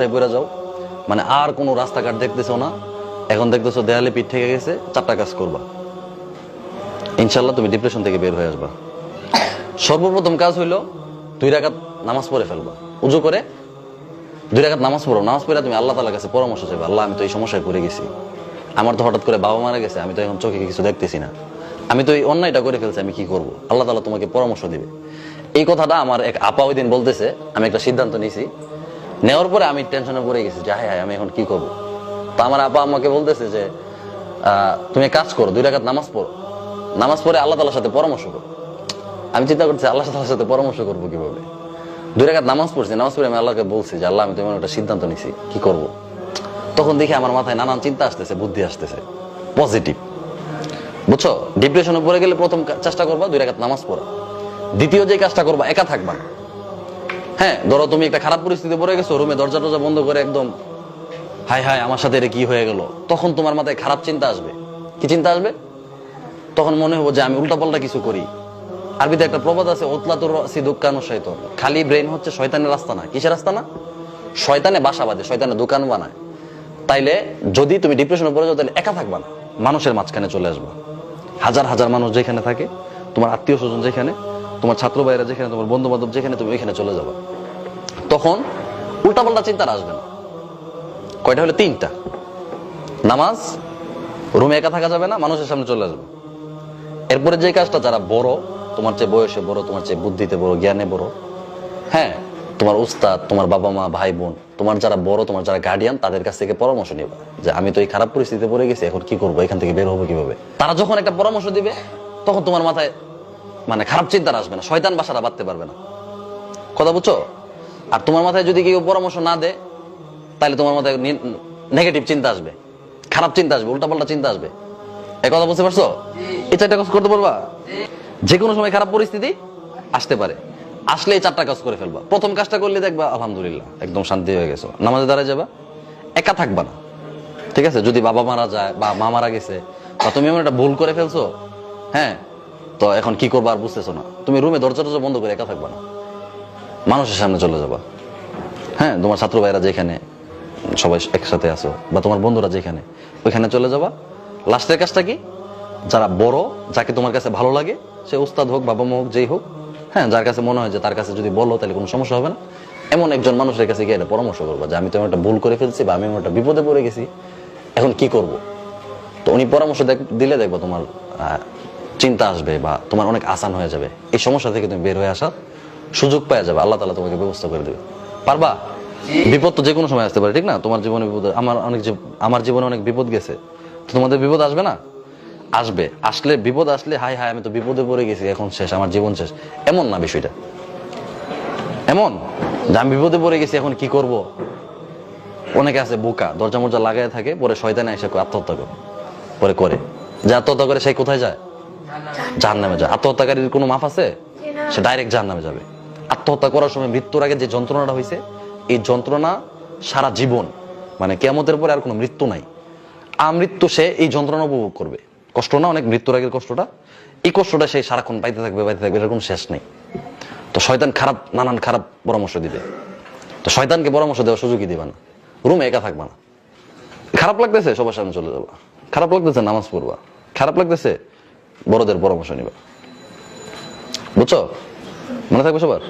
সমস্যায় পড়ে যাও, মানে আর কোনো রাস্তাঘাট দেখতেছো না, এখন দেখতেছো দেয়ালে পিঠ থেকে গেছে, 4টা কাজ করবা, ইনশাল্লাহ তুমি ডিপ্রেশন থেকে বের হয়ে আসবা। সর্বপ্রথম কাজ হইলো 2 রাকাত নামাজ পড়ে ফেলবা। উজু করে 2 রাকাত নামাজ পড়ো। নামাজ পড়ে তুমি আল্লাহ তাআলার কাছে পরামর্শ চাইবা, আল্লাহ আমি তো এই সমস্যায় পড়ে গেছি, আমার তো হঠাৎ করে বাবা মারা গেছে, আমি তো এখন চোখে কিছু দেখতেছি না, আমি তো এই অন্যায়টা করে ফেলছি, আমি কি করব? আল্লাহ তাআলা তোমাকে পরামর্শ দিবে। এই কথাটা আমার এক আপা ওই দিন বলতেছে, আমি একটা সিদ্ধান্ত নিয়েছি, নেওয়ার পরে আমি টেনশনে পড়ে গেছি যে হায় আমি এখন কি করব। তো আমার আপা আমাকে বলতেছে যে তুমি কাজ করো, 2 রাকাত নামাজ পড়ো, নামাজ পড়ে আল্লাহ তাআলার সাথে পরামর্শ করো। আমি চিন্তা করছি আল্লাহ তাআলার সাথে পরামর্শ করবো কিভাবে। 2 রাকাত নামাজ পড়ছি, নামাজ পড়ে আমি আল্লাহকে বলছি যে আল্লাহ আমি তোমার একটা সিদ্ধান্ত নিছি, কি করব। তখন দেখি আমার মাথায় নানান চিন্তা আসতেছে, বুদ্ধি আসতেছে পজিটিভ, বুঝছো? ডিপ্রেশনে পড়ে গেলে প্রথম চেষ্টা করবা 2 রাকাত নামাজ পড়া। দ্বিতীয় যে কাজটা করবা, একা থাকবা না। হ্যাঁ, ধরো তুমি একটা খারাপ পরিস্থিতি পড়ে গেছো, রুমে দরজা টরজা বন্ধ করে একদম হায় হায় আমার সাথে এটা কি হয়ে গেল, তখন তোমার মাথায় খারাপ চিন্তা আসবে। কি চিন্তা আসবে? তখন মনে হবো যে আমি উল্টাপাল্টা কিছু করি। আরবিতে একটা প্রবাদ আছে, ওতলাতুর রাসি দুক্কানুশ শাইতান, খালি ব্রেন হচ্ছে শয়তানের রাস্তা না। কিসের রাস্তা না? শয়তানে বাসা বাঁধে, শয়তানে দোকান বানায়। তাইলে যদি তুমি ডিপ্রেশনে পড়ে যাও, তাহলে একা থাকবা না, মানুষের মাঝখানে চলে আসবা। হাজার হাজার মানুষ যেখানে থাকে, তোমার আত্মীয় স্বজন যেখানে, তোমার ছাত্র ভাইরা যেখানে, তোমার বন্ধু বান্ধব যেখানে, তুমি ওইখানে চলে যাবা। তখন উল্টাপাল্টা চিন্তা আসবে না। কয়টা হলো? 3টা। নামাজ, রুমে একা থাকা যাবে না, মানুষের সামনে চলে আসবে। এরপরে যে কাজটা, যারা বড়, তোমার চেয়ে বয়সে বড়, তোমার চেয়ে বুদ্ধিতে বড়, জ্ঞানে বড়, হ্যাঁ, তোমার উস্তাদ, তোমার বাবা মা, ভাই বোন, তোমার যারা বড়, তোমার যারা গার্ডিয়ান, তাদের কাছ থেকে পরামর্শ নিবা যে আমি তো এই খারাপ পরিস্থিতিতে পড়ে গেছি, এখন কি করবো, এখান থেকে বের হবো কিভাবে। তারা যখন একটা পরামর্শ দিবে, তখন তোমার মাথায় মানে খারাপ চিন্তা আসবে না, শয়তান বাসাটা বাঁধতে পারবে না। কথা বুঝছো? আর তোমার মাথায় যদি কেউ পরামর্শ না দেয়, তাহলে তোমার মাথায় নেগেটিভ চিন্তা আসবে, খারাপ চিন্তা আসবে, উল্টাপাল্টা চিন্তা আসবে। এই কথা বুঝতে পারছো? এই 4টা কাজ করতে পারবা? যে কোনো সময় খারাপ পরিস্থিতি আসতে পারে, আসলে এই 4টা কাজ করে ফেলবা। প্রথম কাজটা করলে দেখবা আলহামদুলিল্লাহ একদম শান্তি হয়ে গেছো, নামাজে দাঁড়ায় যাবা, একা থাকবা না। ঠিক আছে? যদি বাবা মারা যায় বা মা মারা গেছে, বা তুমি এমন একটা ভুল করে ফেলছো, হ্যাঁ, তো এখন কি করবা আর বুঝতেছো না, তুমি রুমে দরজা টরজা বন্ধ করে একা থাকবা না, মানুষের সামনে চলে যাবা। হ্যাঁ, তোমার ছাত্র ভাইরা যেখানে সবাই একসাথে আছো, বা তোমার বন্ধুরা যেখানে, ওইখানে চলে যাবা। লাস্টের কাজটা কি? যারা বড়, যাকে তোমার কাছে ভালো লাগে, সে উস্তাদ হোক, বাবা মা হোক, যেই হোক, হ্যাঁ, যার কাছে মনে হয় যে তার কাছে যদি বলো তাহলে কোনো সমস্যা হবে না, এমন একজন মানুষের কাছে গিয়ে এটা পরামর্শ করবো যে আমি তো একটা ভুল করে ফেলছি, বা আমি একটা বিপদে পড়ে গেছি, এখন কি করব। তো উনি পরামর্শ দিলে দেখবো তোমার চিন্তা আসবে, বা তোমার অনেক আসান হয়ে যাবে, এই সমস্যা থেকে তুমি বের হয়ে আসার সুযোগ পাওয়া যাবে, আল্লাহ তাআলা তোমাকে ব্যবস্থা করে দেবে। পারবা? বিপদ তো যে কোনো সময় আসতে পারে, ঠিক না? তোমার জীবনে বিপদ, আমার জীবনে অনেক বিপদ গেছে, তো তোমাদের বিপদ আসবে না? আসবে। আসলে বিপদ আসলে হায় হায় আমি তো বিপদে পড়ে গেছি, এখন শেষ, আমার জীবন শেষ, এমন না বিষয়টা। এমন যে আমি বিপদে পড়ে গেছি, এখন কি করব। অনেকে আছে বোকা, দরজা মরজা লাগাই থাকে, পরে শয়তানে এসে আত্মহত্যা করে যে আত্মহত্যা করে সে কোথায় যায়? জাহান্নামে যায়। আত্মহত্যাকারীর কোনো মাফ আছে? সে ডাইরেক্ট জাহান্নামে যাবে। আত্মহত্যা করার সময় মৃত্যুর আগে যে যন্ত্রণাটা হয়েছে, এই যন্ত্রণা সারা জীবন, মানে কিয়ামতের পরে আর কোনো মৃত্যু নাই, আমৃত্যু সে এই যন্ত্রণা উপভোগ করবে। কষ্ট না অনেক? মৃত্যুর আগের কষ্টটা, এই কষ্টটা সে সারাক্ষণ পাইতে থাকবে, এরকম শেষ নেই। তো শয়তান নানান খারাপ পরামর্শ দিবে, তো শয়তানকে পরামর্শ দেওয়ার সুযোগই দিবা না, রুমে একা থাকবা না। খারাপ লাগতেছে, সবার সামনে চলে যাবা। খারাপ লাগতেছে, নামাজ পড়বা। খারাপ লাগতেছে, বড়দের পরামর্শ নিবা। বুঝছো? মনে থাকবে সবার?